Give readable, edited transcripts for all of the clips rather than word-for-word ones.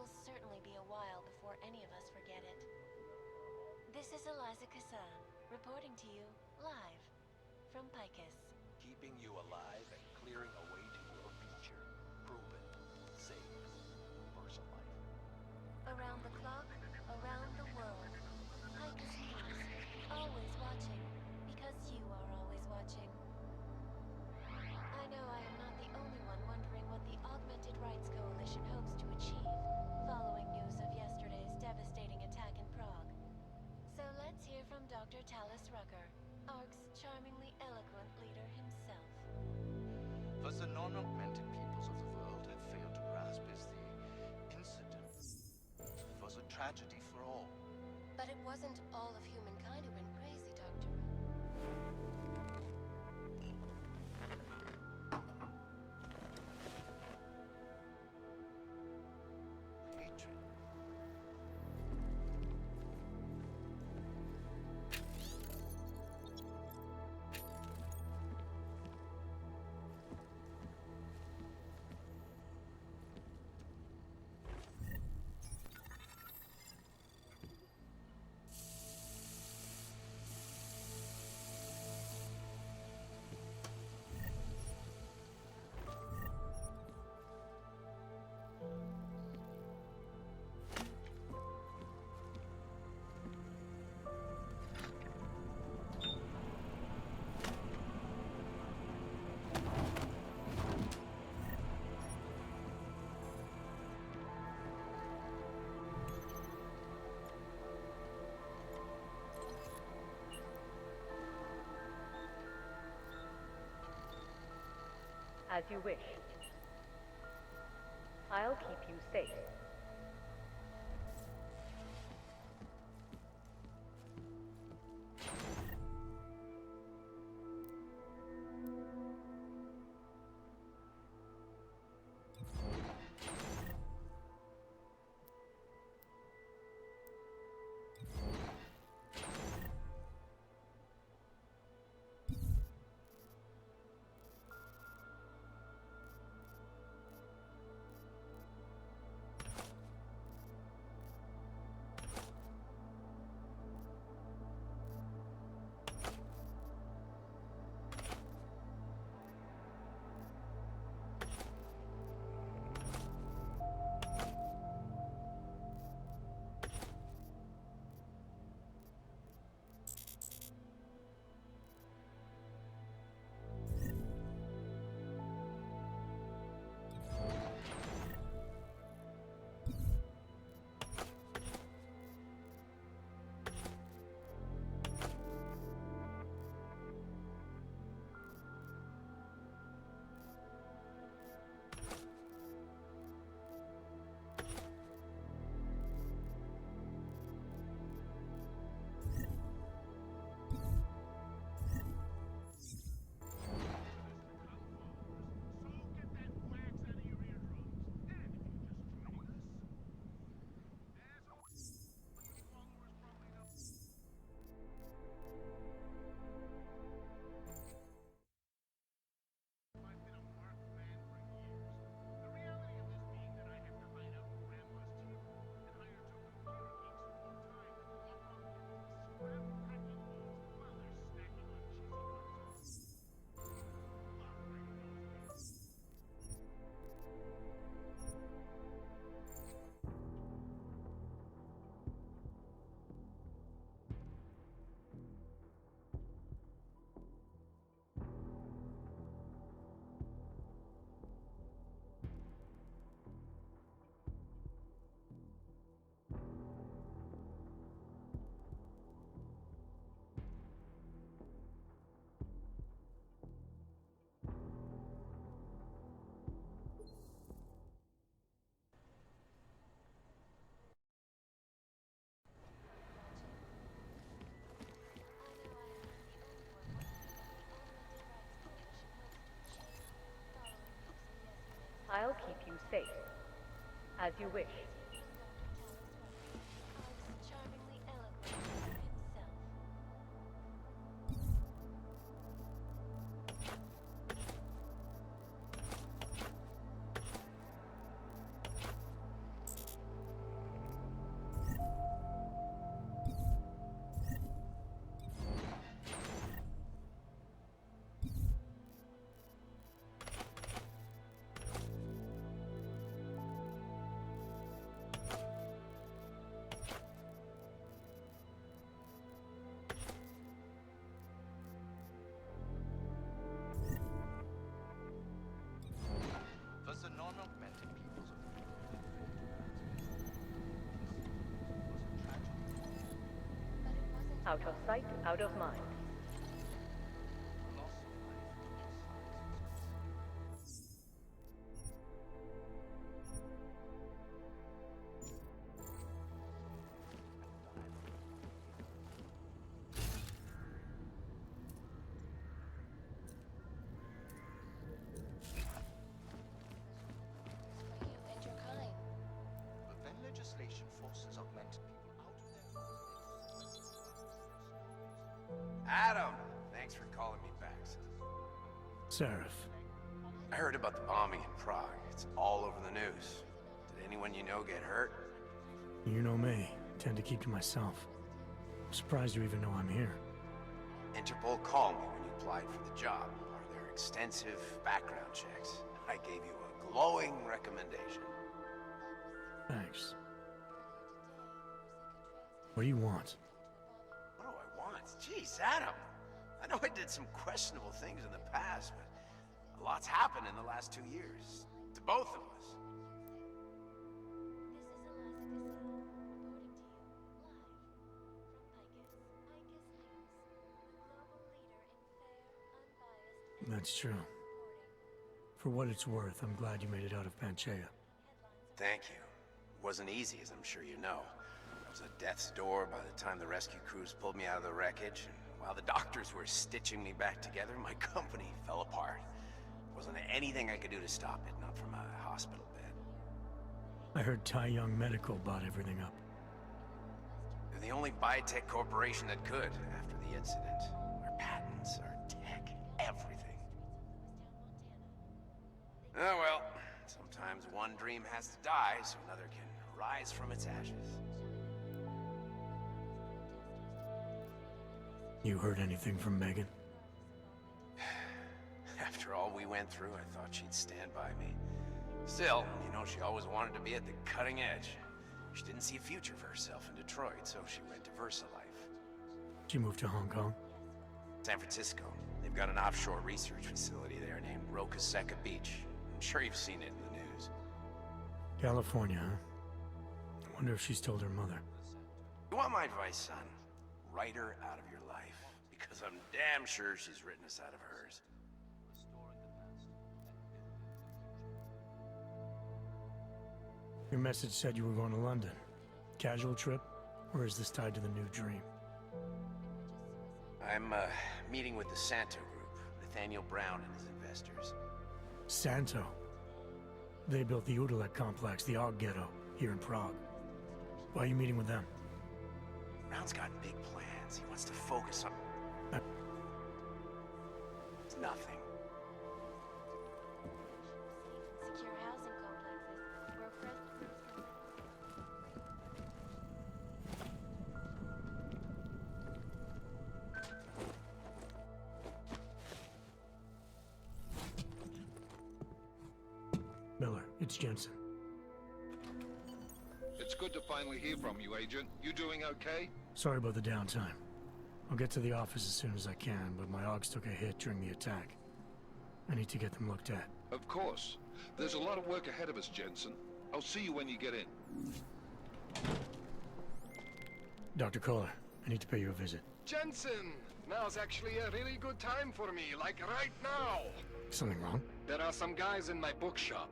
will certainly be a while before any of us forget it. This is Eliza Kassan, reporting to you live from Picus. Keeping you alive and clearing a way to your future. Proven. Safe. Versa life. Around the clock, around the world. Picus News. Always watching, because you are always watching. I know I am not the only one wondering what the Augmented Rights Coalition hopes to achieve, following news of yesterday's devastating attack in Prague. So let's hear from Dr. Talis Rucker, ARC's charmingly eloquent leader himself. What the non-augmented peoples of the world have failed to grasp is the incident. It was a tragedy for all. But it wasn't all of humankind who went crazy, Doctor. Hatred. As you wish. I'll keep you safe. I'll keep you safe. As you wish. Charmingly eloquent himself. Out of sight, out of mind. For you and your kind. But then legislation forces augmented people out of their... Adam! Thanks for calling me back, son. Seraph. I heard about the bombing in Prague. It's all over the news. Did anyone you know get hurt? You know me. Tend to keep to myself. I'm surprised you even know I'm here. Interpol called me when you applied for the job. Are there extensive background checks? I gave you a glowing recommendation. Thanks. What do you want? What do I want? Jeez, Adam! I know I did some questionable things in the past, but a lot's happened in the last 2 years. To both of us. That's true. For what it's worth, I'm glad you made it out of Panchaea. Thank you. It wasn't easy, as I'm sure you know. I was at death's door by the time the rescue crews pulled me out of the wreckage, and while the doctors were stitching me back together, my company fell apart. Wasn't anything I could do to stop it, not from a hospital bed. I heard Tai Young Medical bought everything up. They're the only biotech corporation that could after the incident. Our patents, our tech, everything. Oh well, sometimes one dream has to die so another can rise from its ashes. You heard anything from Megan? After all we went through, I thought she'd stand by me. Still, you know, she always wanted to be at the cutting edge. She didn't see a future for herself in Detroit, so she went to VersaLife. She moved to Hong Kong? San Francisco. They've got an offshore research facility there named Rokaseca Beach. I'm sure you've seen it in the news. California, huh? I wonder if she's told her mother. You want my advice, son? Write her out of your life. Because I'm damn sure she's written us out of hers. Your message said you were going to London. Casual trip? Or is this tied to the new dream? I'm, meeting with the Santo Group, Nathaniel Brown and his investors. Santo? They built the Udalek complex, the Og Ghetto, here in Prague. Why are you meeting with them? Brown's got big plans. He wants to focus on... It's nothing. Secure housing complexes where oppressed groups can... Miller, it's Jensen. It's good to finally hear from you, Agent. You doing okay? Sorry about the downtime. I'll get to the office as soon as I can, but my Augs took a hit during the attack. I need to get them looked at. Of course. There's a lot of work ahead of us, Jensen. I'll see you when you get in. Dr. Kohler, I need to pay you a visit. Jensen! Now's actually a really good time for me, like right now! Something wrong? There are some guys in my bookshop.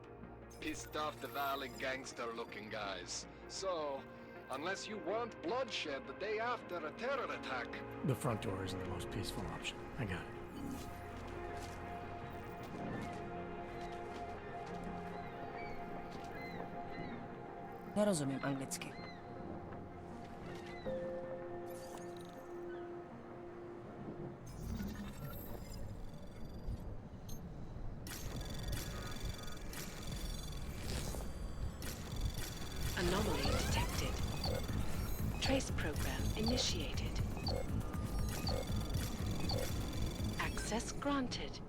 Pissed off the valley gangster-looking guys. So, unless you want bloodshed the day after a terror attack... The front door isn't the most peaceful option. I got it. Nie rozumiem angielski. Anomaly detected. Trace program initiated. Access granted.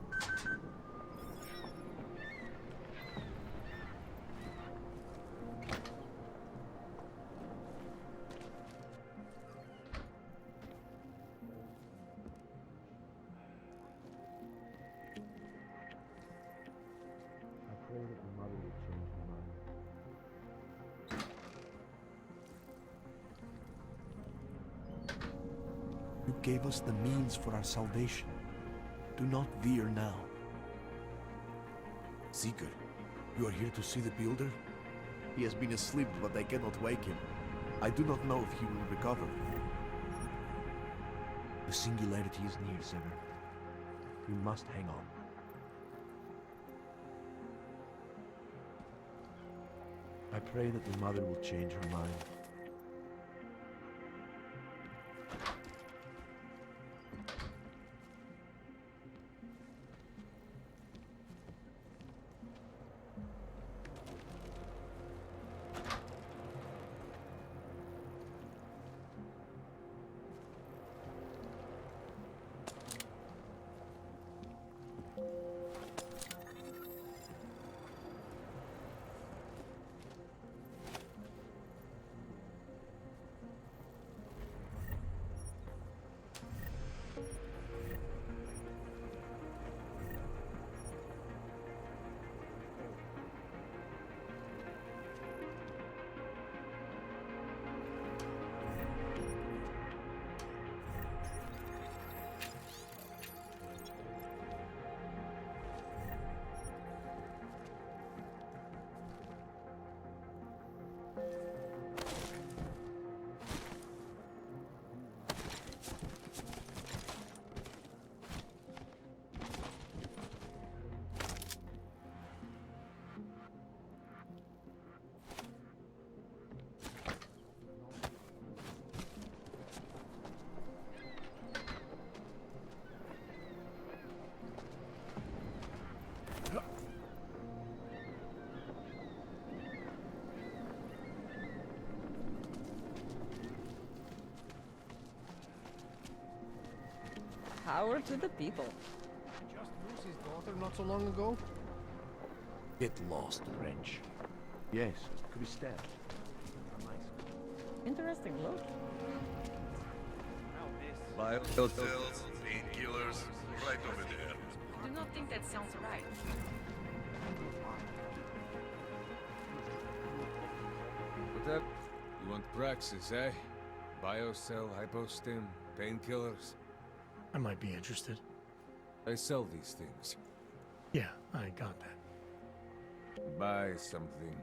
You gave us the means for our salvation. Do not veer now. Seeker, you are here to see the builder? He has been asleep, but I cannot wake him. I do not know if he will recover. The singularity is near, Sever. You must hang on. I pray that the mother will change her mind. Power to the people. Just lose his daughter not so long ago? Get lost, wrench. Yes, Christelle. Interesting look. Biohotels, painkillers, right over there. I do not think that sounds right. What up? You want Praxis, eh? Biocell, hypostim, painkillers? I might be interested. I sell these things. Yeah, I got that. Buy something.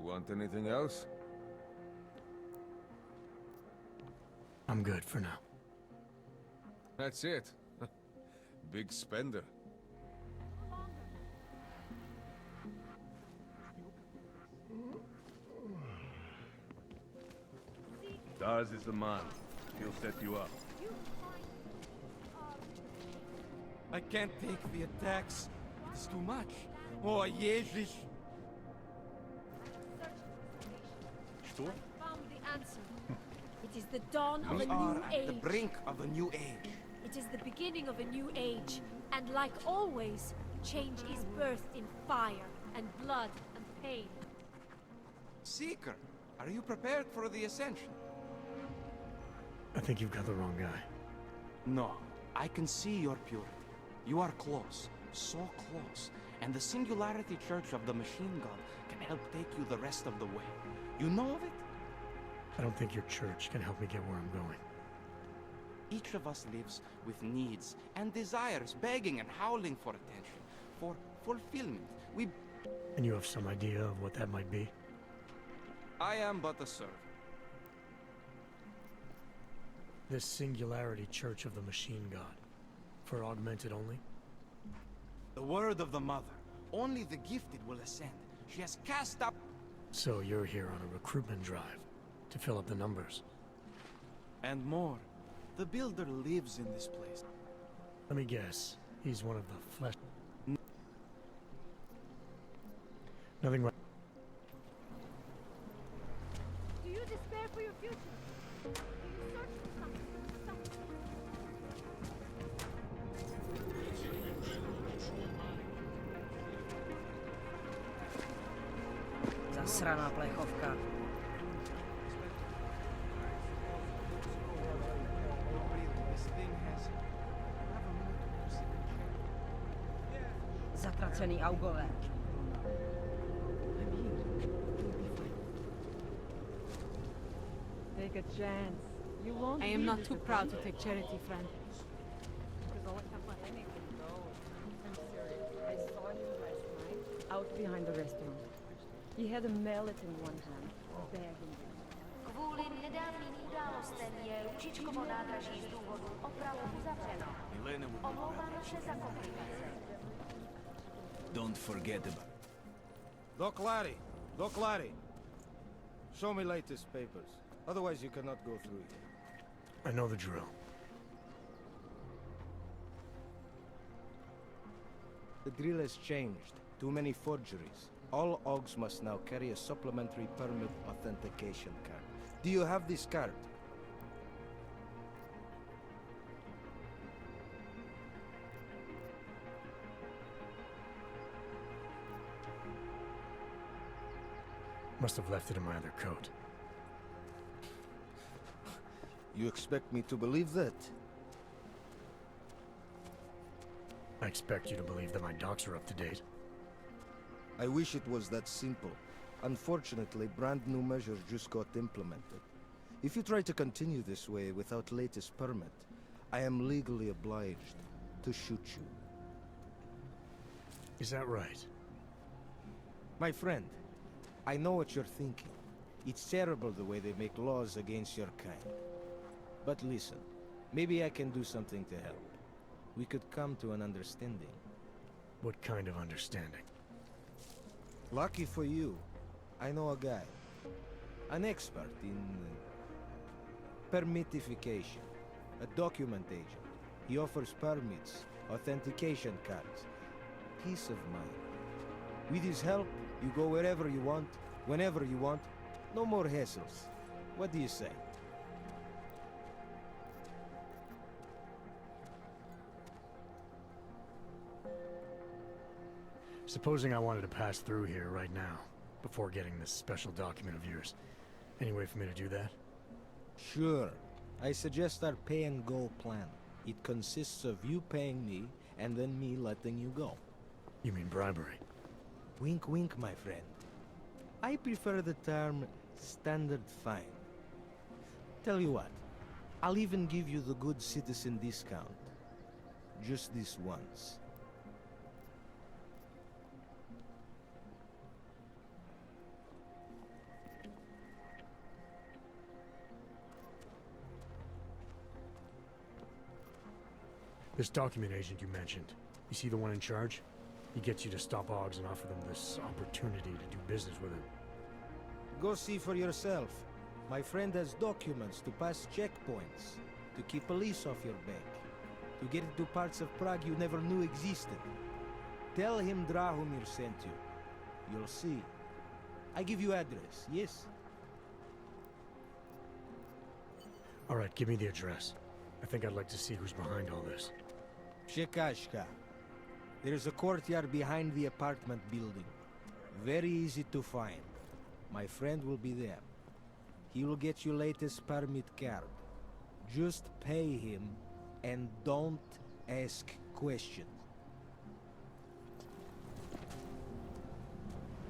Want anything else? I'm good for now. That's it. Big spender. Dars is the man. He'll set you up. I can't take the attacks. It's too much. Oh, Jesus. Found the answer. It is the dawn of a We new are at age. the brink of a new age. It is the beginning of a new age. And like always, change is birthed in fire and blood and pain. Seeker, are you prepared for the ascension? I think you've got the wrong guy. No, I can see your purity. You are close, so close. And the Singularity Church of the Machine God can help take you the rest of the way. You know of it? I don't think your church can help me get where I'm going. Each of us lives with needs and desires, begging and howling for attention, for fulfillment. And you have some idea of what that might be? I am but a servant. This Singularity Church of the Machine God. For augmented only? The word of the Mother. Only the gifted will ascend. She has cast out... So you're here on a recruitment drive, to fill up the numbers. And more. The Builder lives in this place. Let me guess. He's one of the flesh... Nothing right. Do you despair for your future? Do you search for something? Zasraná plechovka. Zatracený augové. Take a chance. You won't. I am not too proud to take charity, friend. Because all I can't let anything go. I'm serious. I saw him last night out behind the restaurant. He had a mallet in one hand, a bag in the other. Kvůli nedávným událostem je Růžičkovo nádraží z důvodu opravu uzavřeno. Omlouvám se za komplikace. Don't forget about... Doc Larry. Show me latest papers. Otherwise you cannot go through here. I know the drill. The drill has changed. Too many forgeries. All OGs must now carry a supplementary permit authentication card. Do you have this card? Must have left it in my other coat. You expect me to believe that? I expect you to believe that my docs are up to date. I wish it was that simple. Unfortunately, brand new measures just got implemented. If you try to continue this way without latest permit, I am legally obliged to shoot you. Is that right? My friend, I know what you're thinking. It's terrible the way they make laws against your kind. But listen, maybe I can do something to help. We could come to an understanding. What kind of understanding? Lucky for you, I know a guy. An expert in permitification. A document agent. He offers permits, authentication cards. Peace of mind. With his help, you go wherever you want, whenever you want. No more hassles. What do you say? Supposing I wanted to pass through here right now, before getting this special document of yours. Any way for me to do that? Sure. I suggest our pay-and-go plan. It consists of you paying me, and then me letting you go. You mean bribery? Wink wink, my friend. I prefer the term standard fine. Tell you what, I'll even give you the good citizen discount. Just this once. This document agent you mentioned, you see the one in charge? He gets you to stop OGs and offer them this opportunity to do business with him. Go see for yourself. My friend has documents to pass checkpoints, to keep police off your back, to get into parts of Prague you never knew existed. Tell him Drahomir sent you. You'll see. I give you address, yes? All right, give me the address. I think I'd like to see who's behind all this. Shekashka. There is a courtyard behind the apartment building. Very easy to find. My friend will be there. He will get you latest permit card. Just pay him and don't ask questions.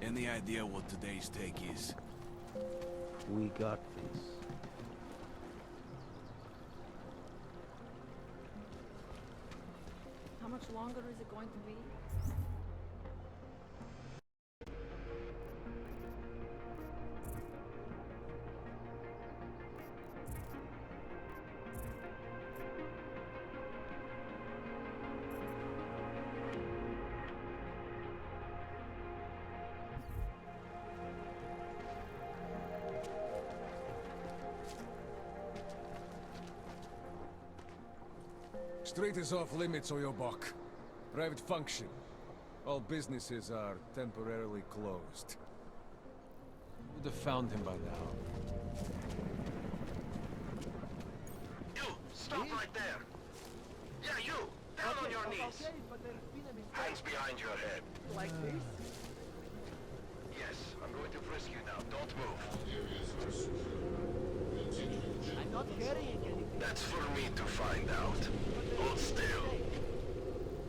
Any idea what today's take is? We got this. How much longer is it going to be? Street is off limits, Oyobok. Private function. All businesses are temporarily closed. Would have found him by now. You! Stop right there! Yeah, you! Down on your knees! Hands behind your head. Like this? Yes, I'm going to frisk you now. Don't move. I'm not carrying anything. That's for me to find out. Hold still.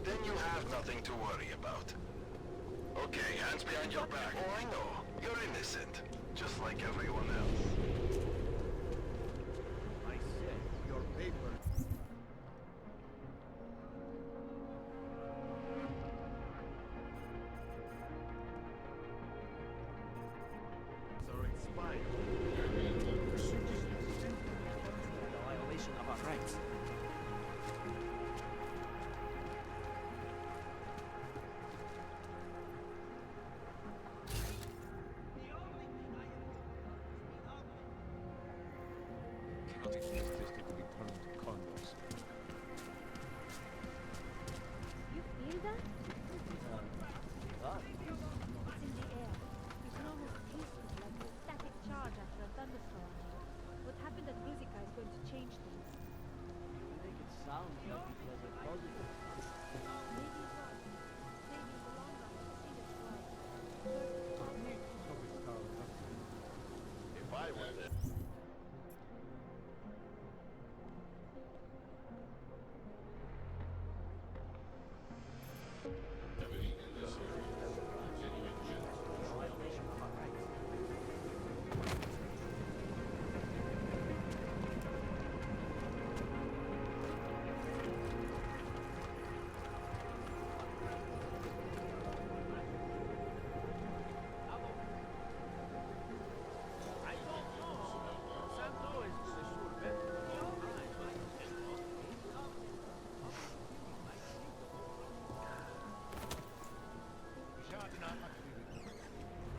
Then you have nothing to worry about. Okay, hands behind your back. Oh, I know. You're innocent. Just like everyone else. I said your paper. Are expired. Violation of our rights. Cannot exist this to be turned to condos. You feel that? It's in the air. You can almost taste it, like a static charge after a thunderstorm. What happened at Musica is going to change things. You make it sound like it was a positive. Maybe it was. Maybe in the long run we'll see this right. If I were there...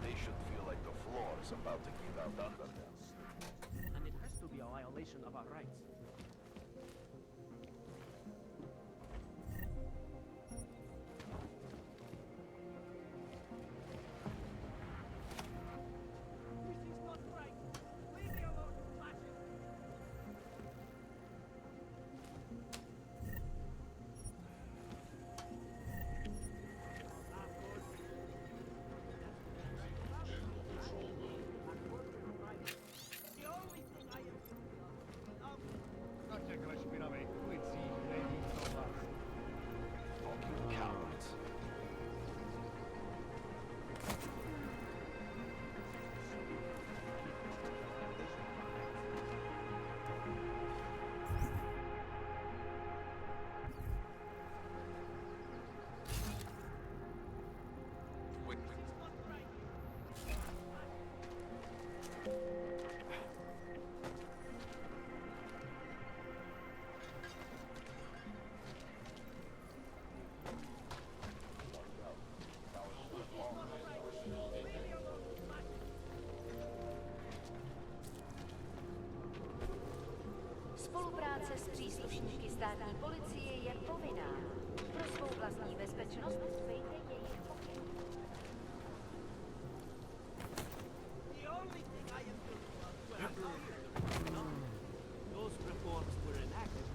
They should feel like the floor is about to give out under them. And it has to be a violation of our rights. Fucking cowards. Spolupráce s příslušníky státní policie je povinná. Pro svou vlastní bezpečnost dbejte jejich pokynů. Those reports were enacted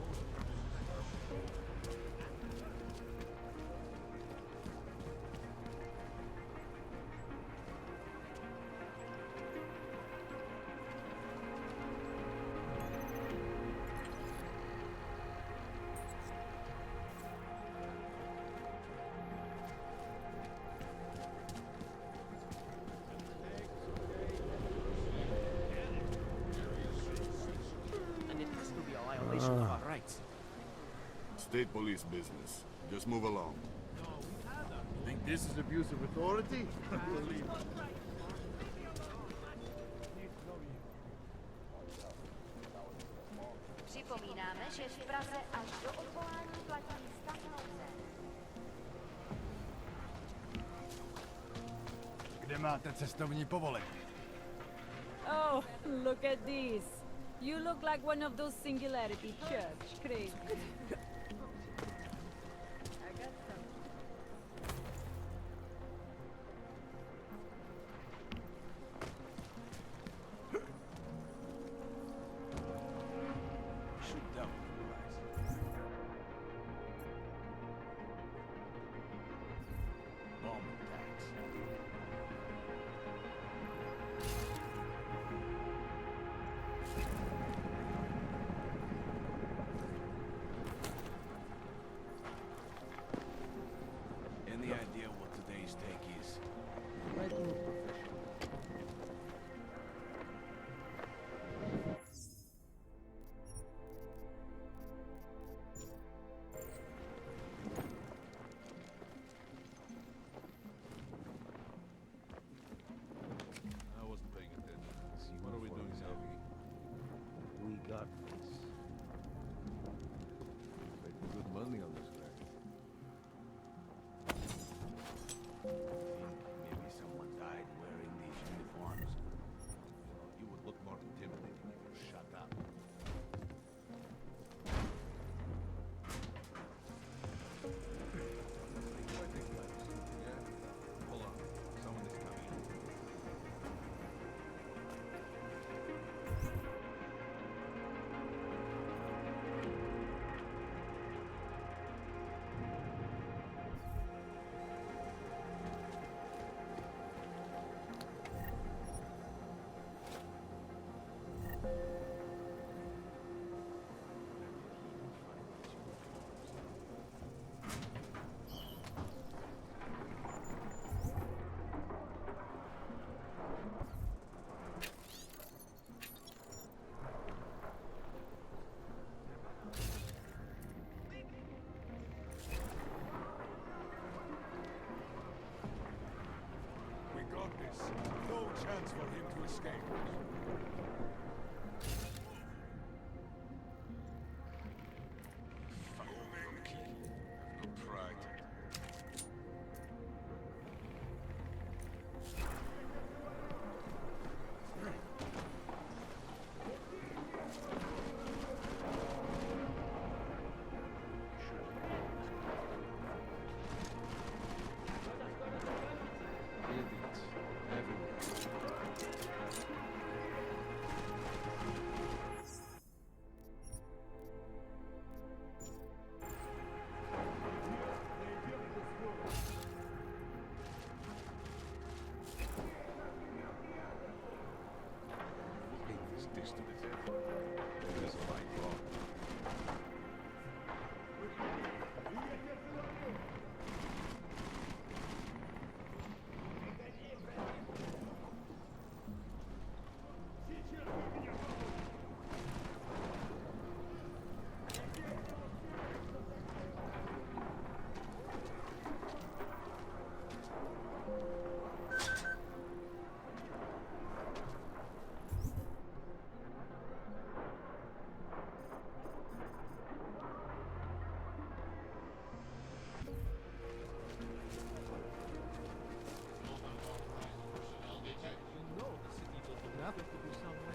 and it has to be a violation of our rights. State police business. Just move along. Think this is abuse of authority? Believe me. Připomínáme, že v Praze až do odvolání platí stav nouze. Kde máte cestovní povolení? Oh, look at this. You look like one of those Singularity Church crazy.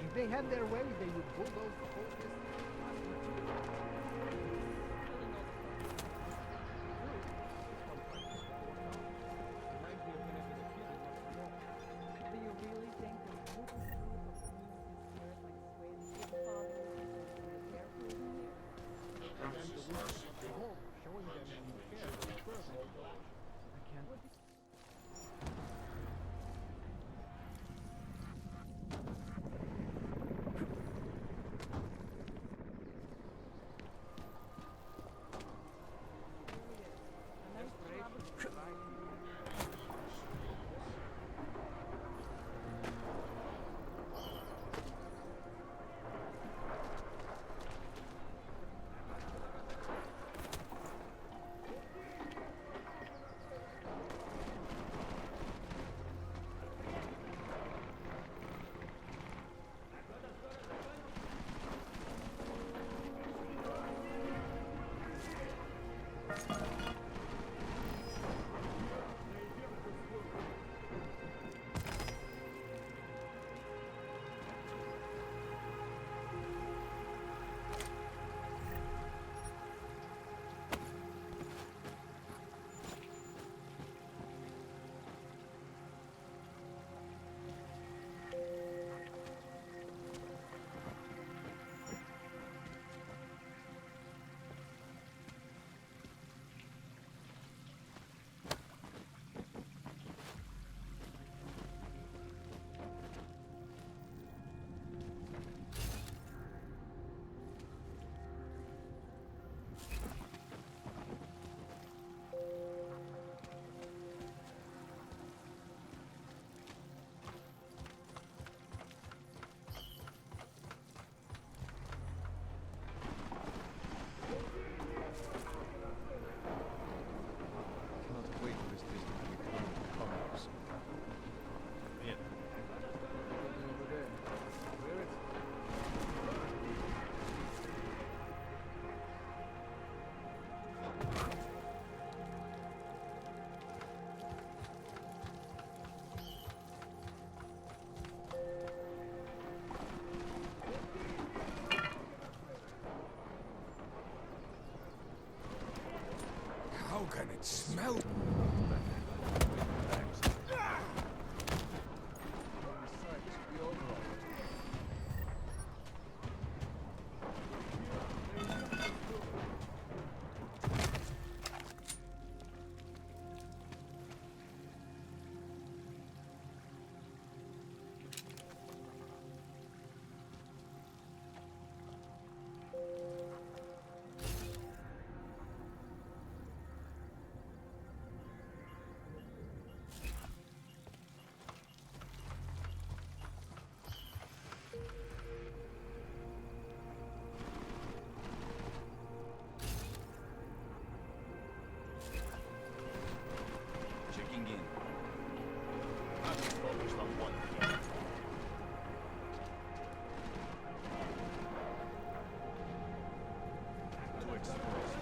If they had their way, they would bulldoze the whole distance. Do you really think that moving through the community spirit like Sway's father is careful here? And then the world of the home, showing them you care for the person. I can't. How can it smell? explosive.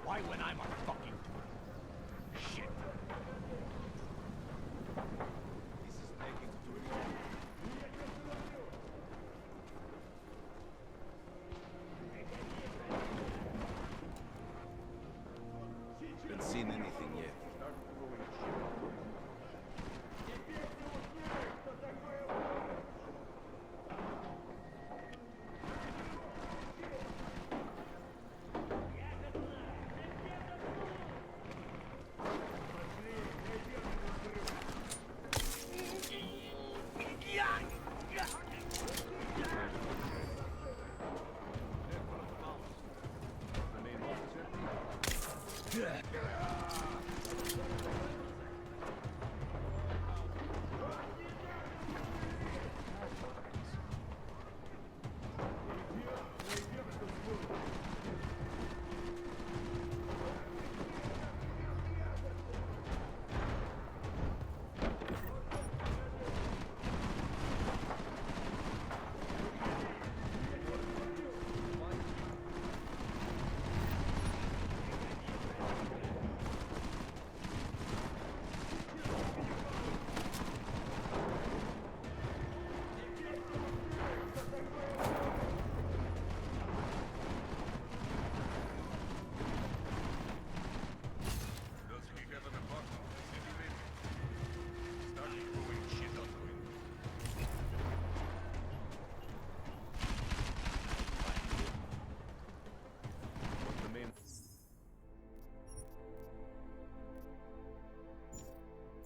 Why when I'm on fucking shit? This is making too long. Been seen anything yet?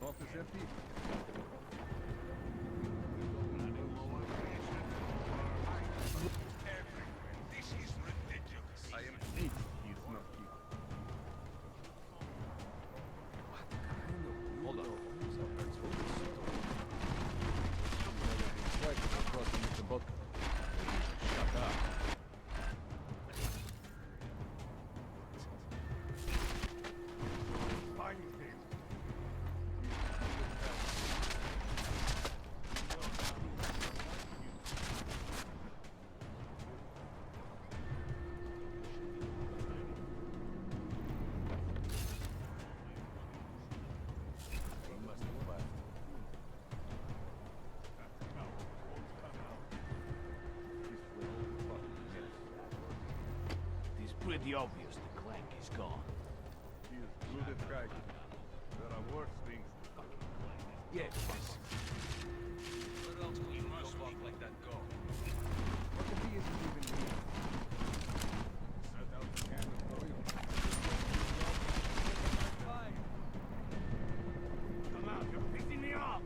Office empty? This is ridiculous. I am neat. He's not here. Hold on. Right across the boat. Shut up. Find him. It's pretty obvious the clank is gone. He is good at dragging. There are worse things to fucking play. Yes. Where else we must walk like that go? What if he isn't even here? Set out the cannon for you. Come out, you're pissing me off!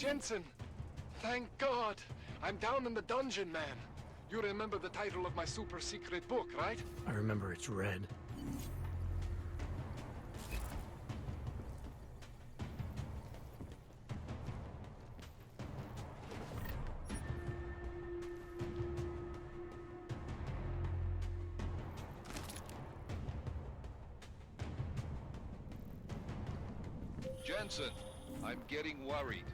Jensen! Thank God! I'm down in the dungeon, man. You remember the title of my super secret book, right? I remember it's red. Jensen, I'm getting worried.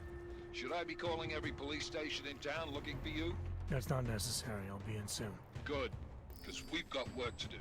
Should I be calling every police station in town looking for you? That's not necessary. I'll be in soon. Good, because we've got work to do.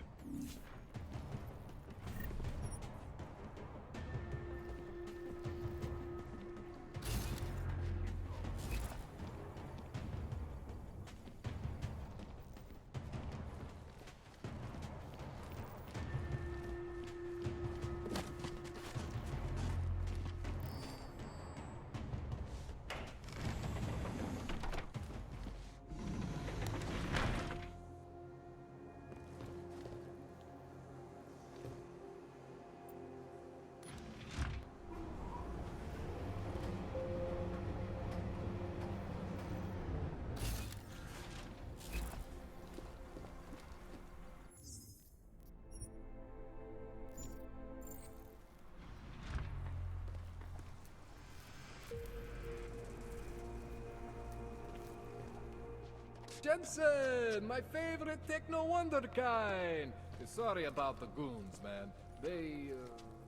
Jensen, my favorite techno wonderkind. Sorry about the goons, man. They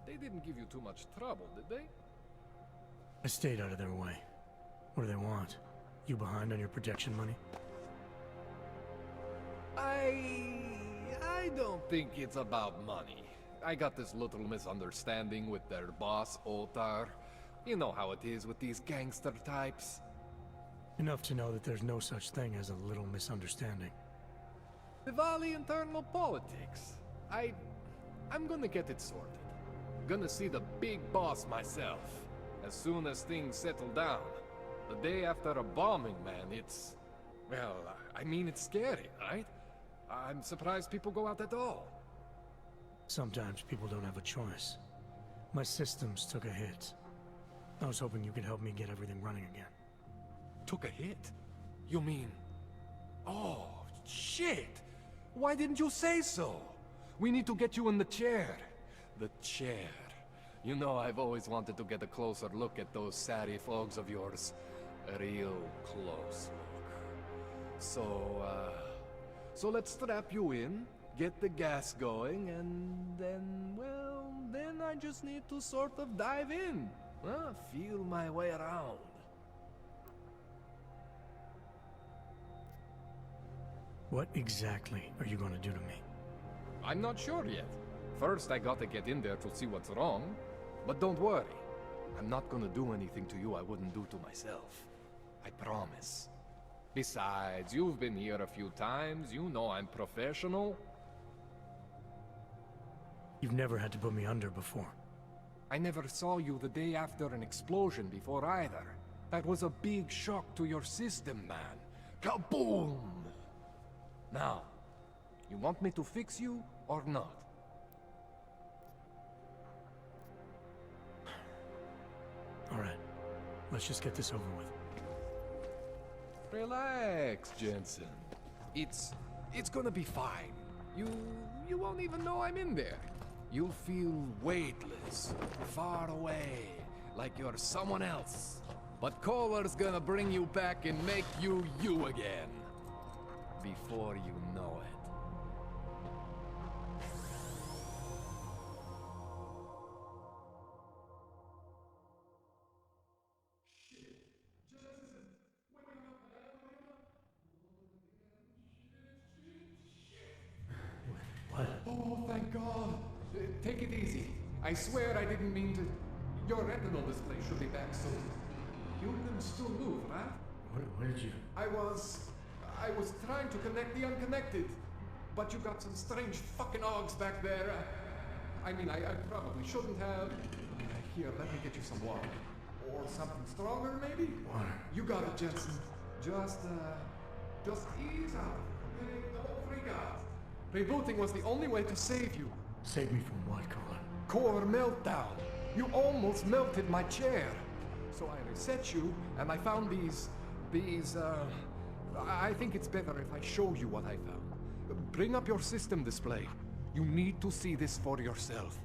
didn't give you too much trouble, did they? I stayed out of their way. What do they want? You behind on your protection money? I don't think it's about money. I got this little misunderstanding with their boss, Otar. You know how it is with these gangster types. Enough to know that there's no such thing as a little misunderstanding. Diwali internal politics. I'm gonna get it sorted. Gonna see the big boss myself. As soon as things settle down. The day after a bombing, man, it's... Well, I mean, it's scary, right? I'm surprised people go out at all. Sometimes people don't have a choice. My systems took a hit. I was hoping you could help me get everything running again. Took a hit? You mean... Oh, shit! Why didn't you say so? We need to get you in the chair. The chair. You know, I've always wanted to get a closer look at those satty fogs of yours. A real close look. So let's strap you in, get the gas going, and then, well, then I just need to sort of dive in. Feel my way around. What exactly are you going to do to me? I'm not sure yet. First, I gotta get in there to see what's wrong. But don't worry. I'm not gonna do anything to you I wouldn't do to myself. I promise. Besides, you've been here a few times. You know I'm professional. You've never had to put me under before. I never saw you the day after an explosion before either. That was a big shock to your system, man. Kaboom! Now, you want me to fix you or not? All right, let's just get this over with. Relax, Jensen. It's gonna be fine. You won't even know I'm in there. You'll feel weightless, far away, like you're someone else. But Kohler's gonna bring you back and make you you again. Before you know it. What? Oh, thank God. Take it easy. I swear I didn't mean to... Your retinal display should be back soon. You can still move, right? Where did you... I was trying to connect the unconnected. But you got some strange fucking ogs back there. I mean, I probably shouldn't have. Here, let me get you some water. Or something stronger, maybe? Water. You got it, Jensen. Just ease out. Okay? Don't freak out. Rebooting was the only way to save you. Save me from what, Kohler? Core meltdown. You almost melted my chair. So I reset you, and I found these... I think it's better if I show you what I found. Bring up your system display. You need to see this for yourself.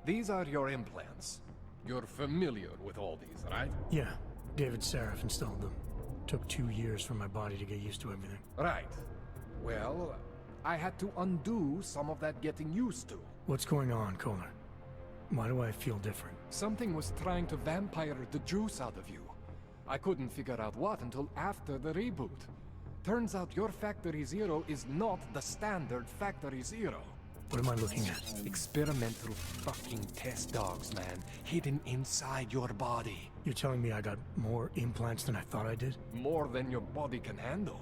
These are your implants. You're familiar with all these, right? Yeah, David Saraf installed them. Took 2 years for my body to get used to everything. Right. Well, I had to undo some of that getting used to. What's going on, Kohler? Why do I feel different? Something was trying to vampire the juice out of you. I couldn't figure out what until after the reboot. Turns out your Factory Zero is not the standard Factory Zero. What am I looking at? Experimental fucking test dogs, man. Hidden inside your body. You're telling me I got more implants than I thought I did? More than your body can handle.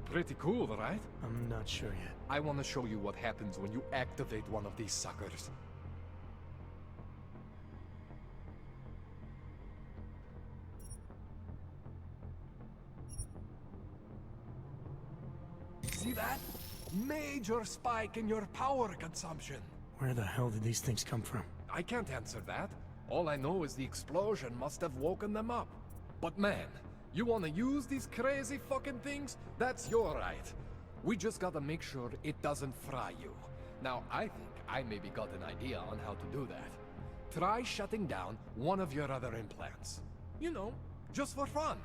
Pretty cool, right? I'm not sure yet. I want to show you what happens when you activate one of these suckers. See that? Major spike in your power consumption. Where the hell did these things come from? I can't answer that. All I know is the explosion must have woken them up. But man, you want to use these crazy fucking things? That's your right. We just gotta make sure it doesn't fry you. Now, I think I maybe got an idea on how to do that. Try shutting down one of your other implants. You know, just for fun.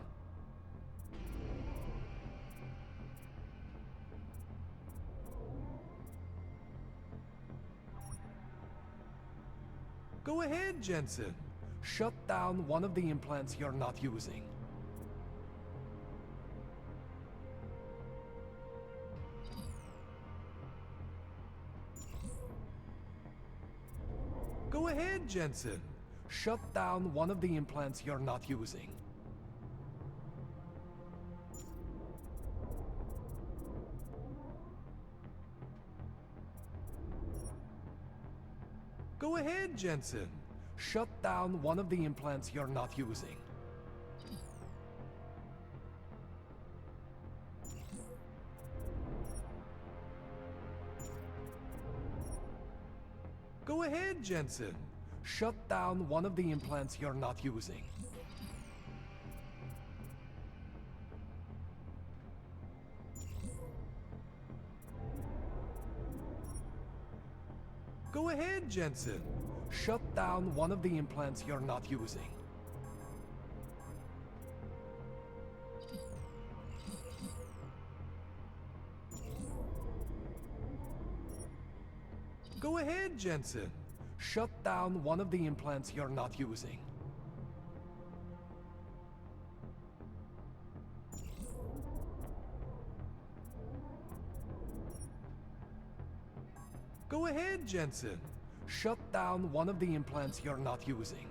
Go ahead, Jensen. Shut down one of the implants you're not using. Go ahead, Jensen. Shut down one of the implants you're not using. Go ahead, Jensen. Shut down one of the implants you're not using. Go ahead, Jensen. Shut down one of the implants you're not using. Go ahead, Jensen. Shut down one of the implants you're not using. Go ahead, Jensen. Shut down one of the implants you're not using. Go ahead, Jensen. Shut down one of the implants you're not using.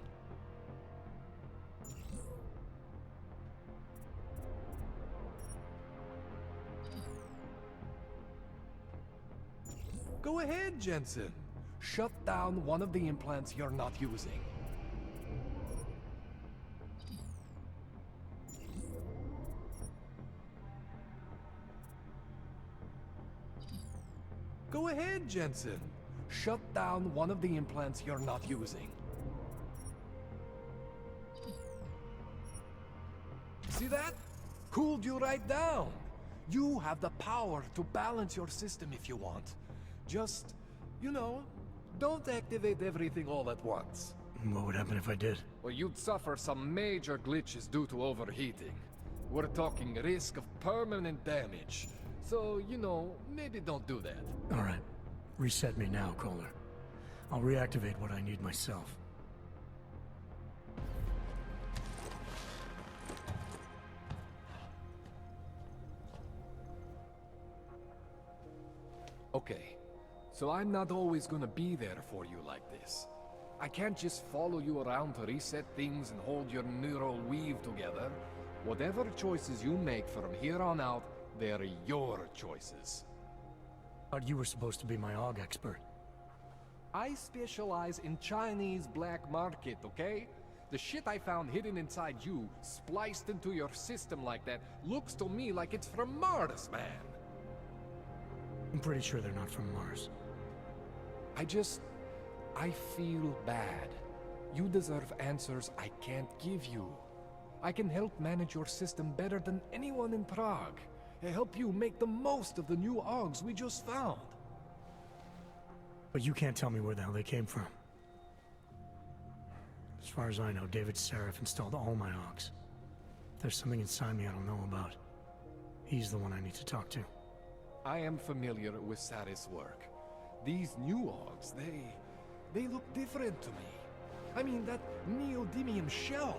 Go ahead, Jensen. Shut down one of the implants you're not using. Go ahead, Jensen. Shut down one of the implants you're not using. See that? Cooled you right down. You have the power to balance your system if you want. Just, you know, don't activate everything all at once. What would happen if I did? Well, you'd suffer some major glitches due to overheating. We're talking risk of permanent damage. So, you know, maybe don't do that. All right. Reset me now, Kohler. I'll reactivate what I need myself. Okay. So I'm not always gonna be there for you like this. I can't just follow you around to reset things and hold your neural weave together. Whatever choices you make from here on out, they're your choices. Thought you were supposed to be my AUG expert. I specialize in Chinese black market, okay? The shit I found hidden inside you, spliced into your system like that, looks to me like it's from Mars, man. I'm pretty sure they're not from Mars. I feel bad. You deserve answers I can't give you. I can help manage your system better than anyone in Prague. Help you make the most of the new AUGs we just found. But you can't tell me where the hell they came from. As far as I know, David Seraph installed all my AUGs. If there's something inside me I don't know about, he's the one I need to talk to. I am familiar with Sarah's work. These new AUGs, they look different to me. I mean, that neodymium shell.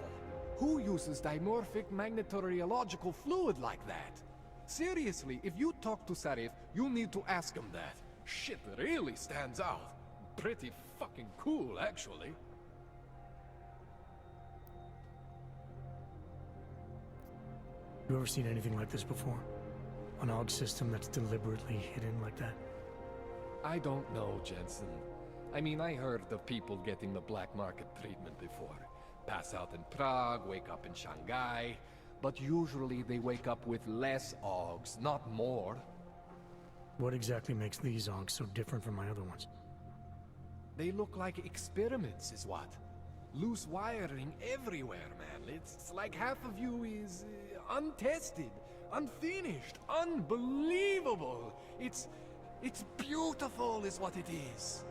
Who uses dimorphic magnetorheological fluid like that? Seriously, if you talk to Sarif, you need to ask him that. Shit really stands out. Pretty fucking cool, actually. You ever seen anything like this before? An AUG system that's deliberately hidden like that? I don't know, Jensen. I mean, I heard of people getting the black market treatment before. Pass out in Prague, wake up in Shanghai. But usually they wake up with less AUGs, not more. What exactly makes these AUGs so different from my other ones? They look like experiments, is what? Loose wiring everywhere, man. It's like half of you is untested, unfinished, unbelievable. It's beautiful is what it is.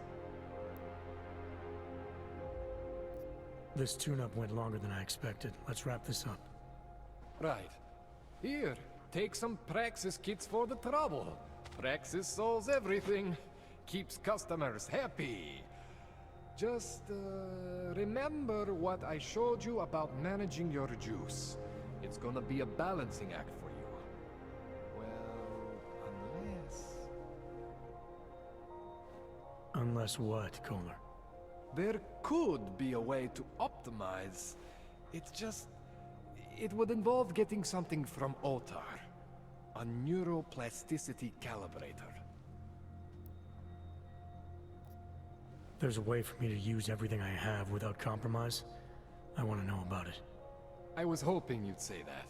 This tune-up went longer than I expected. Let's wrap this up. Right. Here, take some Praxis kits for the trouble. Praxis solves everything. Keeps customers happy. Just, remember what I showed you about managing your juice. It's gonna be a balancing act for you. Well, Unless what, Kohler? there could be a way to optimize. It would involve getting something from Otar. A neuroplasticity calibrator. There's a way for me to use everything I have without compromise. I want to know about it. I was hoping you'd say that.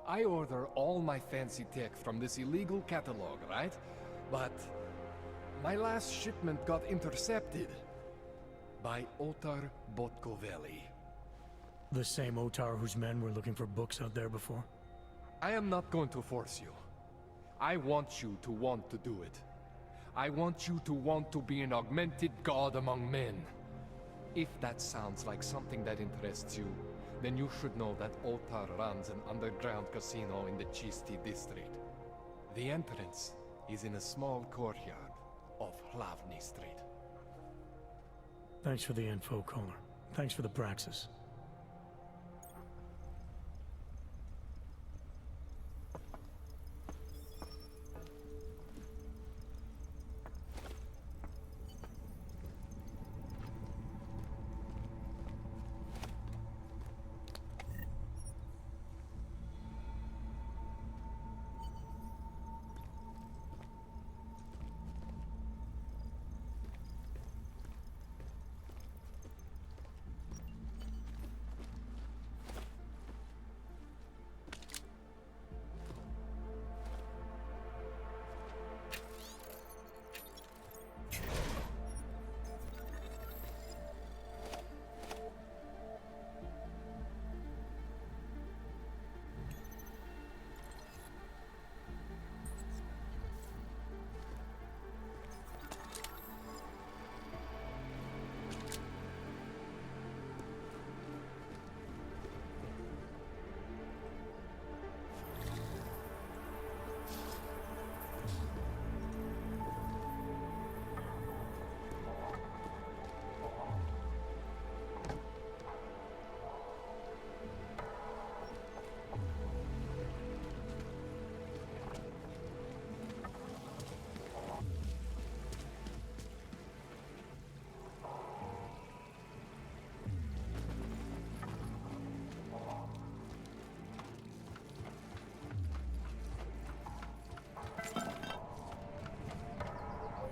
I order all my fancy tech from this illegal catalog, right? But my last shipment got intercepted by Otar Botkoveli. The same Otar whose men were looking for books out there before? I am not going to force you. I want you to want to do it. I want you to want to be an augmented god among men. If that sounds like something that interests you, then you should know that Otar runs an underground casino in the Chisti district. The entrance is in a small courtyard off Hlavny Street. Thanks for the info, Kohler. Thanks for the praxis.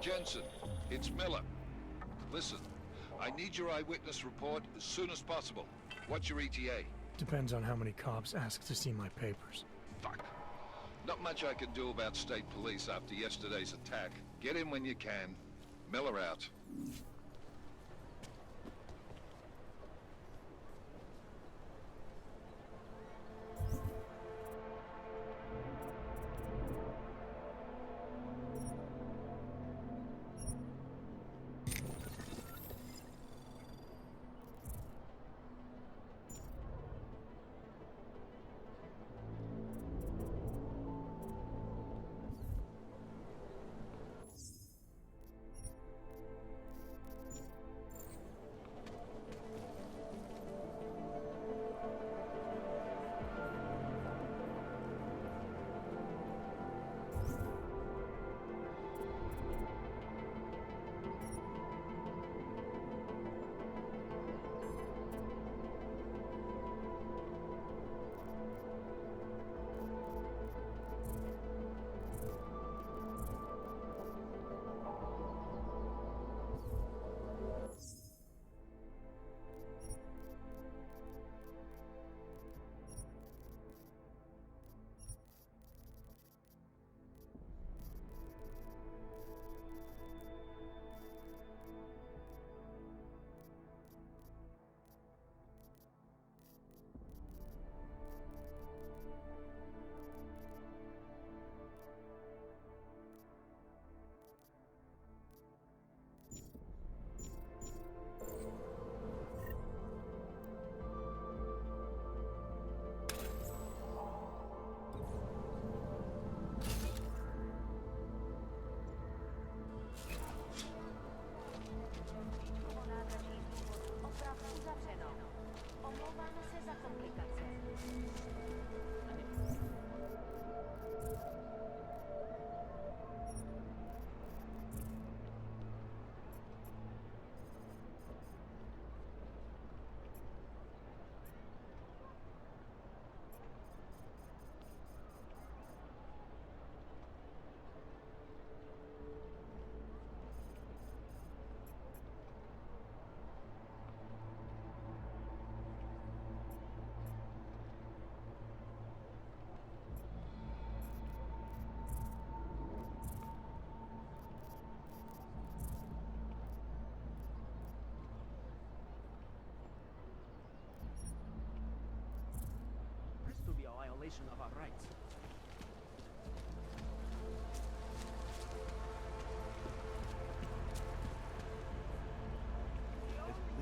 Jensen, it's Miller. Listen, I need your eyewitness report as soon as possible. What's your ETA? Depends on how many cops ask to see my papers. Fuck. Not much I can do about state police after yesterday's attack. Get in when you can. Miller out.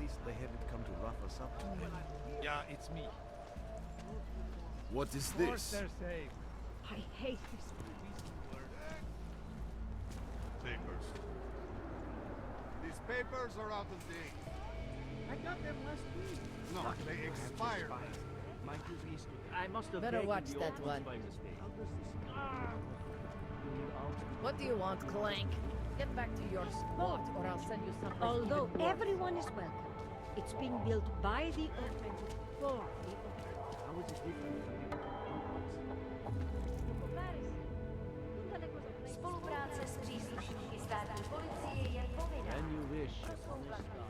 least they haven't come to rough us up today. Yeah, it's me. What is Of course this? they're safe. I hate this. Papers. These papers are out of date. I got them last week. No, they expired. My duty is to... I must have Better taken watch the that old ones one. by mistake. What do you want, Clank? Get back to your spot, or I'll send you someplace Although even worse. everyone is welcome, it's being built by the offensive for the offensive. How is it different from the Spolupráce s příslušníky státní policie je povinná. And you wish. Pro svou vlastní